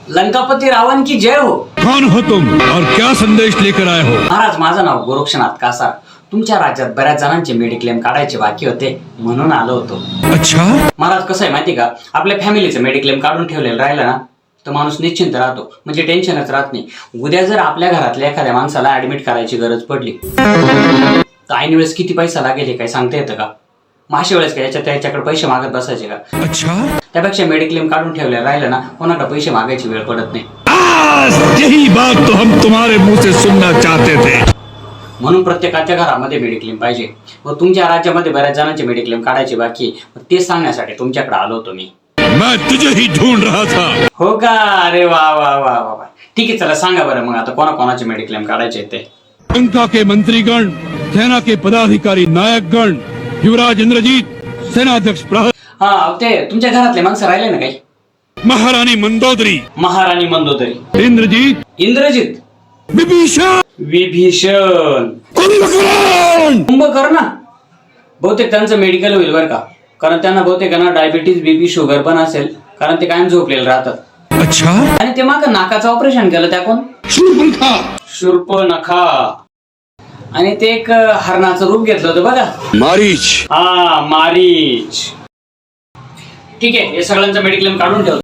लंकापती रावण की जय हो। कौन हो तुम और क्या संदेश लेकर आए हो? महाराज, माझं नाव गोरक्षनाथ कासार. तुमच्या राज्यात बऱ्याच जणांचे मेडिक्लेम काढायचे बाकी होते म्हणून आलो होतो. अच्छा, महाराज कसं आहे माहिती का, आपल्या फॅमिलीचं मेडिक्लेम काढून ठेवलेलं राहिलं ना तर माणूस निश्चिंत राहतो, म्हणजे टेन्शनच राहत नाही. उद्या जर आपल्या घरातल्या एखाद्या माणसाला ऍडमिट करायची गरज पडली तर ऐन वेळेस किती पैसा लागेल हे काही सांगता येतं का? माशे वेळेस काय त्याच्याकडे पैसे मागत बसायचे का? अच्छा, त्यापेक्षा मेडिक्लेम काढून ठेवलेलं राहिलं ना, कोणाकडे पैसे मागायची वेळ पडत नाही. यही बात तो हम तुम्हारे मुंह से सुनना चाहते थे. म्हणून प्रत्येकाच्या घरामध्ये मेडिक्लेम पाहिजे. व तुमच्या राज्यामध्ये बऱ्याच जणांचे मेडिक्लेम काढायचे बाकी आहे, तेच सांगण्यासाठी तुमच्याकडे आलो होतो मी. मैं तुझे ही ढूंढ रहा था. हो का? अरे वा वा वा वा वा. ठीक आहे, चला सांगा बरं मग आता कोणाकोणाचे मेडिक्लेम काढायचे ते. लंका के मंत्रीगण, सेना के पदाधिकारी, नायकगण, युवराज इंद्रजीत, सेनाध्यक्ष प्रहर, हा, ते तुमच्या घरातले माणसं राहिले ना काही? महारानी मंदोदरी, महाराणी मंदोदरी, इंद्रजीत, इंद्रजित, विभीषण, विभीषण, कुंभकर्ण. कुंभकर्ण. बहुतेक त्यांचं मेडिकल होईल बरं का, कारण त्यांना बहुतेक ना डायबिटीज, बीपी, शुगर पण असेल, कारण ते कायम झोपलेले राहतात. अच्छा, आणि ते माग नाकाचं ऑपरेशन केलं त्या कोण? शूर्पणखा, शूर्पणखा. आणि ते एक हरणाचं रूप घेतलं होतं बघा, मारीच. हा, मारीच. ठीक आहे, हे सगळ्यांचं मेडिक्लेम काढून ठेव.